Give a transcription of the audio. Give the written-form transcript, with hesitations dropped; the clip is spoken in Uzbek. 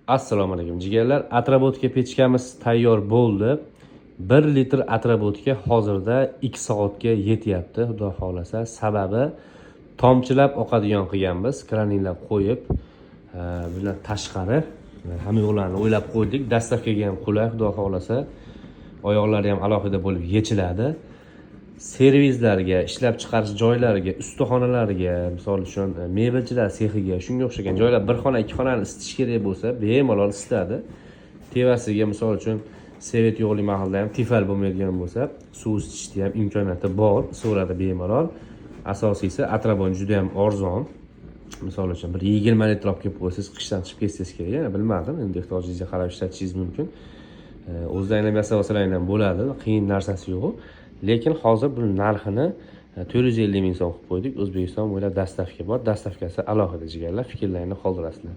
Assalomu alaykum jigarlar. Atrobotka pechkamiz tayyor bo'ldi. 1 litr atrobotka hozirda 2 soatga yetyapti, xudo xolasa. Sababi tomchilab oqadigan qilganmiz, kraninlab qo'yib, bular tashqari hamma yo'llarni o'ylab qo'ydik. Dastavkaga ham qulay, xudo xolasa. Oyoqlari ham alohida bo'lib yechiladi. Servislarga, ishlab chiqarish joylariga, ustaxonalarga, misol uchun mebelchilar sexiga, shunga o'xshagan joylar bir xona, ikki xonani isitish kerak bo'lsa, bemalol isitadi. Tevasiga misol uchun svet yo'qlik mahallada ham tifal bo'lmaydigan bo'lsa, suv isitishda ham imkoniyati bor, so'radi bemalol. Asosiysi atrabon juda ham arzon. Misol uchun bir 20 litr olib kelib qo'ysangiz, qishdan chiqib ketsangiz kerak. Yana bilmadim, endi ehtiyojingizga qarab ishlatishingiz mumkin. O'zlaringlar yasab olsalaring ham bo'ladi, qiyin narsasi yo'q. Lekin hozir bu narxini 450 ming so'm qilib qo'ydik. O'zbekiston bo'ylab dastavka bor. Dastavkasi alohida jigarlar, fikrlaringni qoldirasizlar.